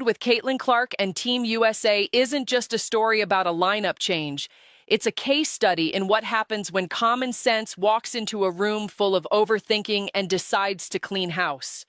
with Caitlin Clark and Team USA isn't just a story about a lineup change. It's a case study in what happens when common sense walks into a room full of overthinking and decides to clean house.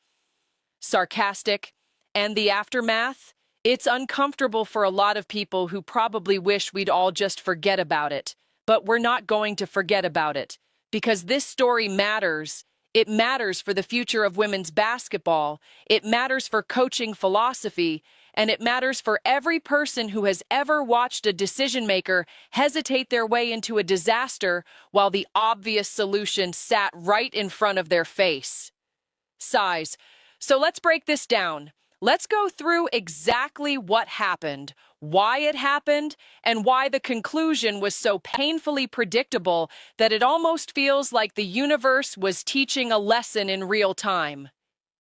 Sarcastic, and the aftermath? It's uncomfortable for a lot of people who probably wish we'd all just forget about it. But we're not going to forget about it, because this story matters. It matters for the future of women's basketball, it matters for coaching philosophy, and it matters for every person who has ever watched a decision-maker hesitate their way into a disaster while the obvious solution sat right in front of their face. Sighs. So let's break this down. Let's go through exactly what happened, why it happened, and why the conclusion was so painfully predictable that it almost feels like the universe was teaching a lesson in real time.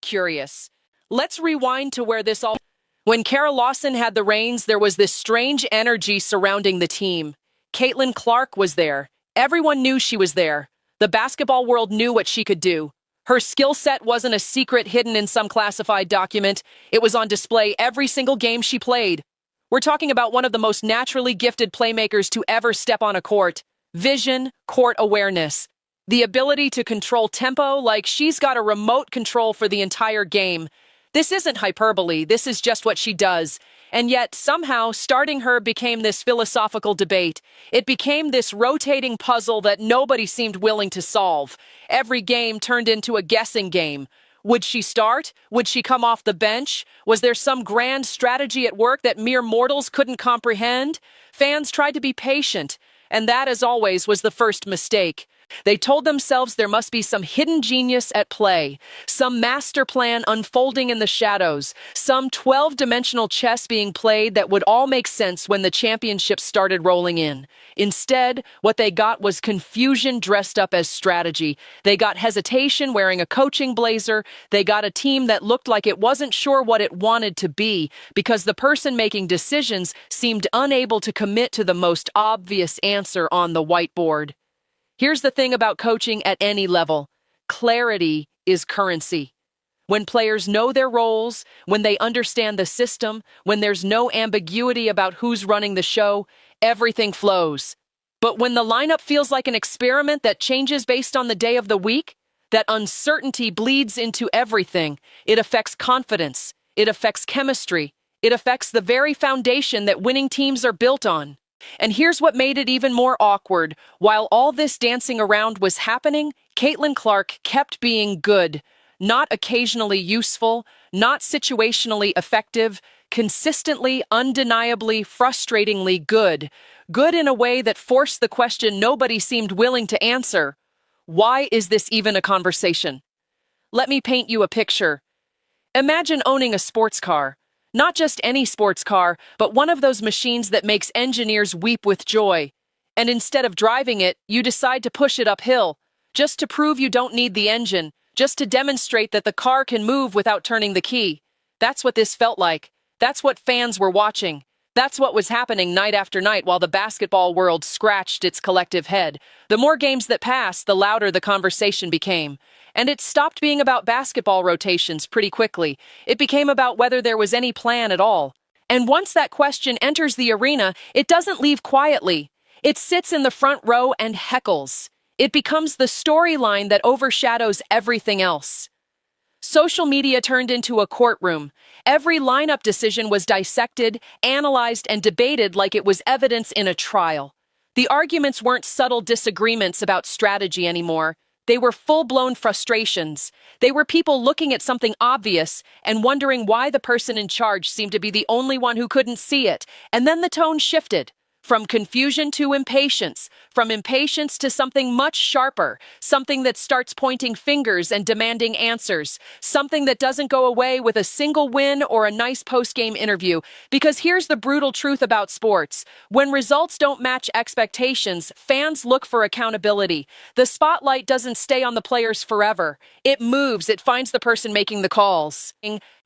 Curious. Let's rewind to where this all... When Kara Lawson had the reins, there was this strange energy surrounding the team. Caitlin Clark was there. Everyone knew she was there. The basketball world knew what she could do. Her skill set wasn't a secret hidden in some classified document. It was on display every single game she played. We're talking about one of the most naturally gifted playmakers to ever step on a court. Vision, court awareness. The ability to control tempo like she's got a remote control for the entire game. This isn't hyperbole, this is just what she does. And yet, somehow, starting her became this philosophical debate. It became this rotating puzzle that nobody seemed willing to solve. Every game turned into a guessing game. Would she start? Would she come off the bench? Was there some grand strategy at work that mere mortals couldn't comprehend? Fans tried to be patient, and that, as always, was the first mistake. They told themselves there must be some hidden genius at play, some master plan unfolding in the shadows, some 12-dimensional chess being played that would all make sense when the championships started rolling in. Instead, what they got was confusion dressed up as strategy. They got hesitation wearing a coaching blazer. They got a team that looked like it wasn't sure what it wanted to be because the person making decisions seemed unable to commit to the most obvious answer on the whiteboard. Here's the thing about coaching at any level. Clarity is currency. When players know their roles, when they understand the system, when there's no ambiguity about who's running the show, everything flows. But when the lineup feels like an experiment that changes based on the day of the week, that uncertainty bleeds into everything. It affects confidence. It affects chemistry. It affects the very foundation that winning teams are built on. And here's what made it even more awkward. While all this dancing around was happening, Caitlin Clark kept being good. Not occasionally useful, not situationally effective, consistently, undeniably, frustratingly good. Good in a way that forced the question nobody seemed willing to answer. Why is this even a conversation? Let me paint you a picture. Imagine owning a sports car. Not just any sports car, but one of those machines that makes engineers weep with joy. And instead of driving it, you decide to push it uphill, just to prove you don't need the engine, just to demonstrate that the car can move without turning the key. That's what this felt like. That's what fans were watching. That's what was happening night after night while the basketball world scratched its collective head. The more games that passed, the louder the conversation became. And it stopped being about basketball rotations pretty quickly. It became about whether there was any plan at all. And once that question enters the arena, it doesn't leave quietly. It sits in the front row and heckles. It becomes the storyline that overshadows everything else. Social media turned into a courtroom. Every lineup decision was dissected, analyzed, and debated like it was evidence in a trial. The arguments weren't subtle disagreements about strategy anymore. They were full-blown frustrations. They were people looking at something obvious and wondering why the person in charge seemed to be the only one who couldn't see it. And then the tone shifted. From confusion to impatience, from impatience to something much sharper, something that starts pointing fingers and demanding answers, something that doesn't go away with a single win or a nice post-game interview. Because here's the brutal truth about sports. When results don't match expectations, fans look for accountability. The spotlight doesn't stay on the players forever. It moves, it finds the person making the calls.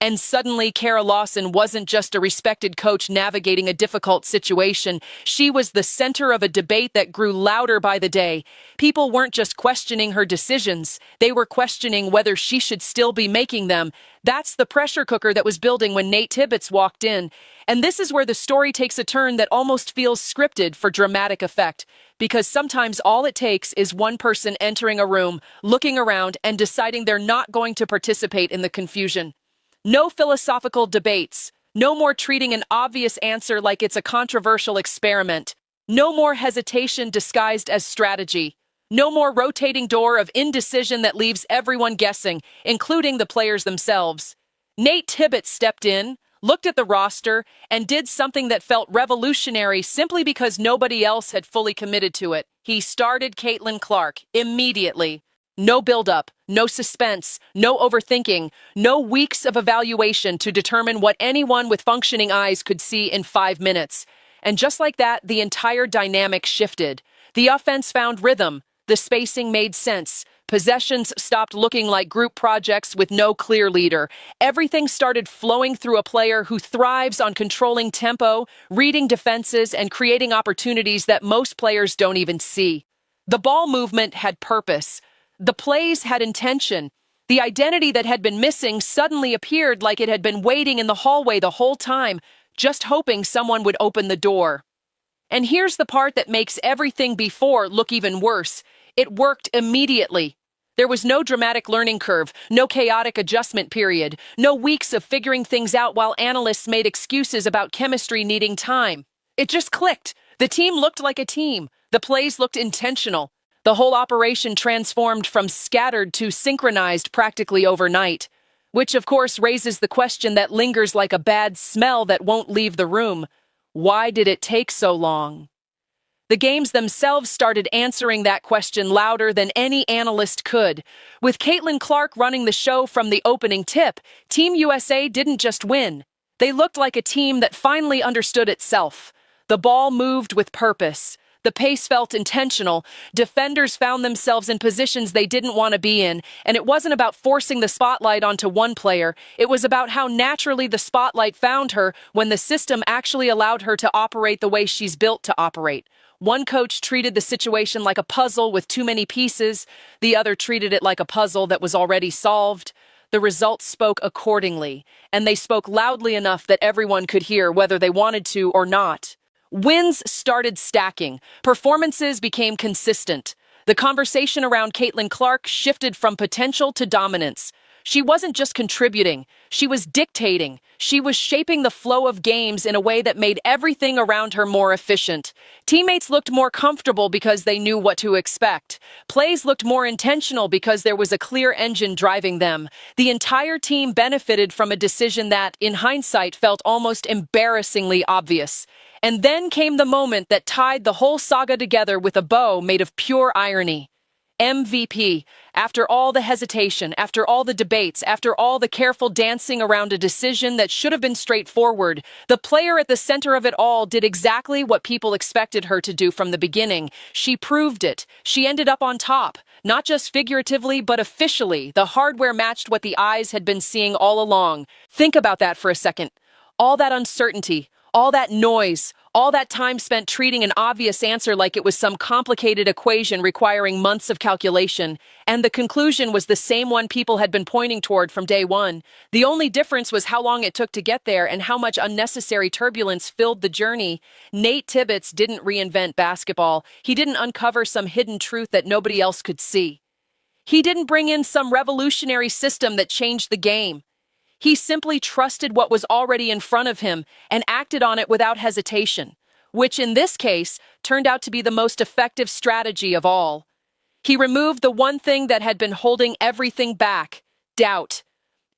And suddenly, Kara Lawson wasn't just a respected coach navigating a difficult situation. She was the center of a debate that grew louder by the day. People weren't just questioning her decisions, they were questioning whether she should still be making them. That's the pressure cooker that was building when Nate Tibbetts walked in. And this is where the story takes a turn that almost feels scripted for dramatic effect. Because sometimes all it takes is one person entering a room, looking around, and deciding they're not going to participate in the confusion. No philosophical debates. No more treating an obvious answer like it's a controversial experiment. No more hesitation disguised as strategy. No more rotating door of indecision that leaves everyone guessing, including the players themselves. Nate Tibbetts stepped in, looked at the roster, and did something that felt revolutionary simply because nobody else had fully committed to it. He started Caitlin Clark immediately. No build-up, no suspense, no overthinking, no weeks of evaluation to determine what anyone with functioning eyes could see in 5 minutes. And just like that, the entire dynamic shifted. The offense found rhythm. The spacing made sense. Possessions stopped looking like group projects with no clear leader. Everything started flowing through a player who thrives on controlling tempo, reading defenses, and creating opportunities that most players don't even see. The ball movement had purpose. The plays had intention. The identity that had been missing suddenly appeared like it had been waiting in the hallway the whole time, just hoping someone would open the door. And here's the part that makes everything before look even worse. It worked immediately. There was no dramatic learning curve, no chaotic adjustment period, no weeks of figuring things out while analysts made excuses about chemistry needing time. It just clicked. The team looked like a team. The plays looked intentional. The whole operation transformed from scattered to synchronized practically overnight, which of course raises the question that lingers like a bad smell that won't leave the room. Why did it take so long? The games themselves started answering that question louder than any analyst could. With Caitlin Clark running the show from the opening tip, Team USA didn't just win. They looked like a team that finally understood itself. The ball moved with purpose. The pace felt intentional. Defenders found themselves in positions they didn't want to be in, and it wasn't about forcing the spotlight onto one player. It was about how naturally the spotlight found her when the system actually allowed her to operate the way she's built to operate. One coach treated the situation like a puzzle with too many pieces. The other treated it like a puzzle that was already solved. The results spoke accordingly, and they spoke loudly enough that everyone could hear whether they wanted to or not. Wins started stacking. Performances became consistent. The conversation around Caitlin Clark shifted from potential to dominance. She wasn't just contributing, she was dictating. She was shaping the flow of games in a way that made everything around her more efficient. Teammates looked more comfortable because they knew what to expect. Plays looked more intentional because there was a clear engine driving them. The entire team benefited from a decision that, in hindsight, felt almost embarrassingly obvious. And then came the moment that tied the whole saga together with a bow made of pure irony. MVP. After all the hesitation, after all the debates, after all the careful dancing around a decision that should have been straightforward, the player at the center of it all did exactly what people expected her to do from the beginning. She proved it. She ended up on top. Not just figuratively, but officially. The hardware matched what the eyes had been seeing all along. Think about that for a second. All that uncertainty, all that noise, all that time spent treating an obvious answer like it was some complicated equation requiring months of calculation. And the conclusion was the same one people had been pointing toward from day one. The only difference was how long it took to get there and how much unnecessary turbulence filled the journey. Nate Tibbetts didn't reinvent basketball. He didn't uncover some hidden truth that nobody else could see. He didn't bring in some revolutionary system that changed the game. He simply trusted what was already in front of him and acted on it without hesitation, which in this case turned out to be the most effective strategy of all. He removed the one thing that had been holding everything back: doubt.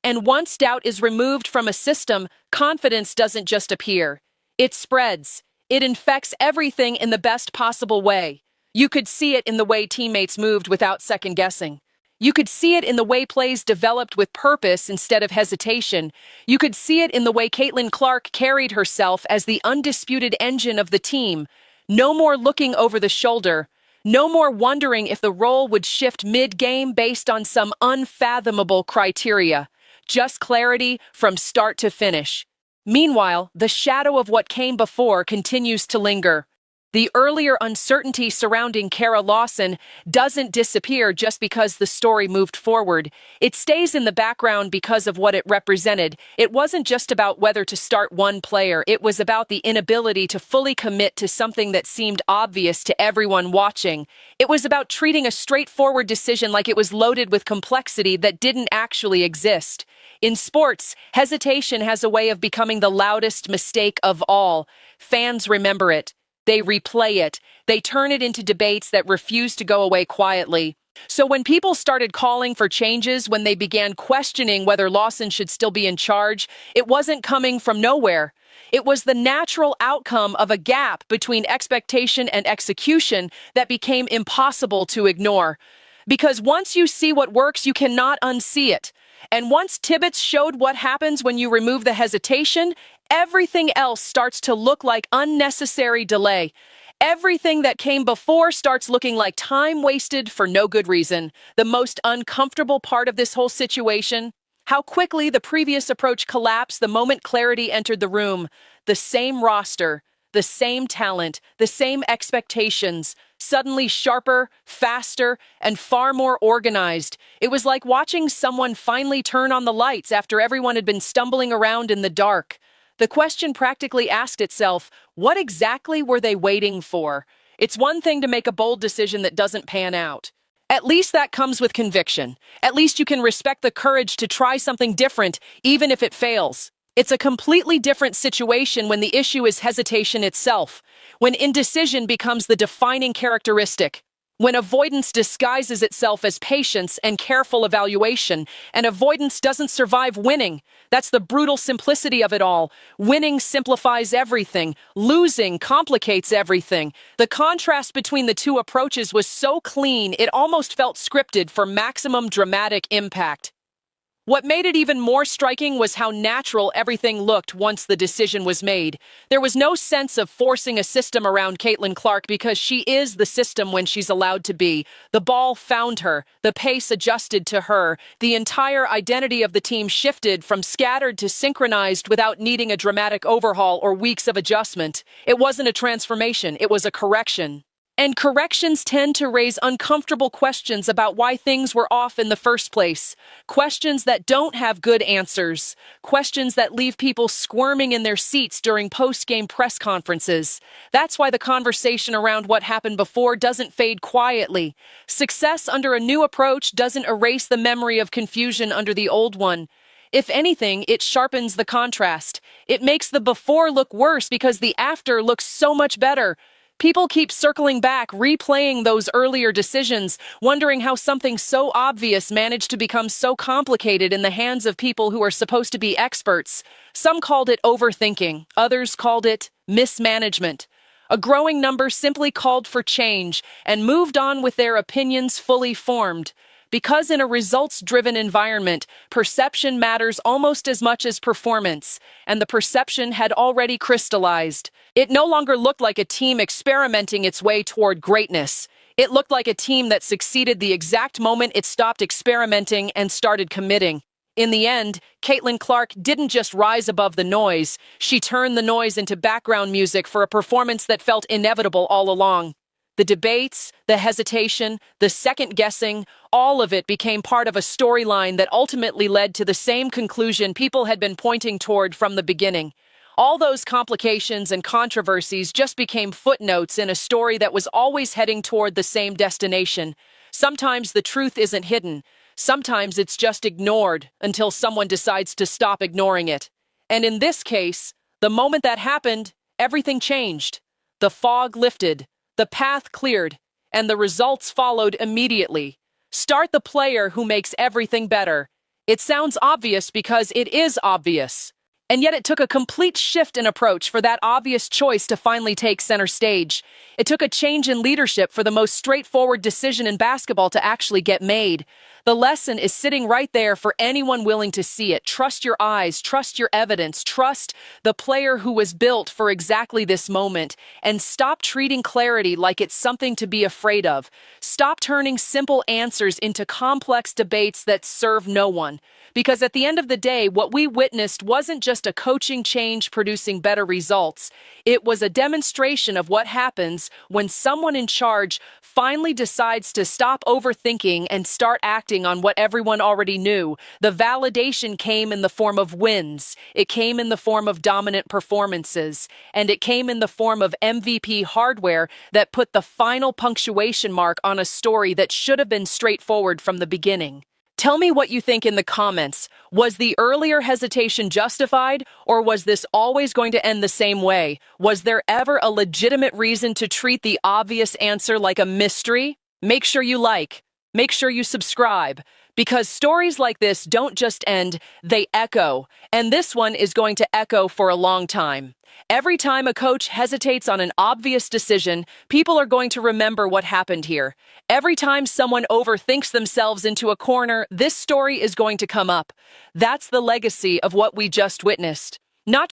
And once doubt is removed from a system, confidence doesn't just appear. It spreads. It infects everything in the best possible way. You could see it in the way teammates moved without second guessing. You could see it in the way plays developed with purpose instead of hesitation. You could see it in the way Caitlin Clark carried herself as the undisputed engine of the team. No more looking over the shoulder. No more wondering if the role would shift mid-game based on some unfathomable criteria. Just clarity from start to finish. Meanwhile, the shadow of what came before continues to linger. The earlier uncertainty surrounding Kara Lawson doesn't disappear just because the story moved forward. It stays in the background because of what it represented. It wasn't just about whether to start one player. It was about the inability to fully commit to something that seemed obvious to everyone watching. It was about treating a straightforward decision like it was loaded with complexity that didn't actually exist. In sports, hesitation has a way of becoming the loudest mistake of all. Fans remember it. They replay it. They turn it into debates that refuse to go away quietly. So when people started calling for changes, when they began questioning whether Lawson should still be in charge, it wasn't coming from nowhere. It was the natural outcome of a gap between expectation and execution that became impossible to ignore. Because once you see what works, you cannot unsee it. And once Tibbetts showed what happens when you remove the hesitation, everything else starts to look like unnecessary delay. Everything that came before starts looking like time wasted for no good reason. The most uncomfortable part of this whole situation, how quickly the previous approach collapsed the moment clarity entered the room. The same roster, the same talent, the same expectations, suddenly sharper, faster, and far more organized. It was like watching someone finally turn on the lights after everyone had been stumbling around in the dark. The question practically asked itself, what exactly were they waiting for? It's one thing to make a bold decision that doesn't pan out. At least that comes with conviction. At least you can respect the courage to try something different, even if it fails. It's a completely different situation when the issue is hesitation itself, when indecision becomes the defining characteristic, when avoidance disguises itself as patience and careful evaluation, and avoidance doesn't survive winning. That's the brutal simplicity of it all. Winning simplifies everything. Losing complicates everything. The contrast between the two approaches was so clean, it almost felt scripted for maximum dramatic impact. What made it even more striking was how natural everything looked once the decision was made. There was no sense of forcing a system around Caitlin Clark because she is the system when she's allowed to be. The ball found her, the pace adjusted to her, the entire identity of the team shifted from scattered to synchronized without needing a dramatic overhaul or weeks of adjustment. It wasn't a transformation, it was a correction. And corrections tend to raise uncomfortable questions about why things were off in the first place. Questions that don't have good answers. Questions that leave people squirming in their seats during post-game press conferences. That's why the conversation around what happened before doesn't fade quietly. Success under a new approach doesn't erase the memory of confusion under the old one. If anything, it sharpens the contrast. It makes the before look worse because the after looks so much better. People keep circling back, replaying those earlier decisions, wondering how something so obvious managed to become so complicated in the hands of people who are supposed to be experts. Some called it overthinking, others called it mismanagement. A growing number simply called for change and moved on with their opinions fully formed. Because in a results-driven environment, perception matters almost as much as performance, and the perception had already crystallized. It no longer looked like a team experimenting its way toward greatness. It looked like a team that succeeded the exact moment it stopped experimenting and started committing. In the end, Caitlin Clark didn't just rise above the noise. She turned the noise into background music for a performance that felt inevitable all along. The debates, the hesitation, the second-guessing, all of it became part of a storyline that ultimately led to the same conclusion people had been pointing toward from the beginning. All those complications and controversies just became footnotes in a story that was always heading toward the same destination. Sometimes the truth isn't hidden. Sometimes it's just ignored until someone decides to stop ignoring it. And in this case, the moment that happened, everything changed. The fog lifted. The path cleared, and the results followed immediately. Start the player who makes everything better. It sounds obvious because it is obvious. And yet it took a complete shift in approach for that obvious choice to finally take center stage. It took a change in leadership for the most straightforward decision in basketball to actually get made. The lesson is sitting right there for anyone willing to see it. Trust your eyes, trust your evidence, trust the player who was built for exactly this moment, and stop treating clarity like it's something to be afraid of. Stop turning simple answers into complex debates that serve no one. Because at the end of the day, what we witnessed wasn't just a coaching change producing better results. It was a demonstration of what happens when someone in charge finally decides to stop overthinking and start acting on what everyone already knew. The validation came in the form of wins, it came in the form of dominant performances, and it came in the form of MVP hardware that put the final punctuation mark on a story that should have been straightforward from the beginning. Tell me what you think in the comments. Was the earlier hesitation justified, or was this always going to end the same way? Was there ever a legitimate reason to treat the obvious answer like a mystery? Make sure you like. Make sure you subscribe. Because stories like this don't just end, they echo. And this one is going to echo for a long time. Every time a coach hesitates on an obvious decision, people are going to remember what happened here. Every time someone overthinks themselves into a corner, this story is going to come up. That's the legacy of what we just witnessed. Not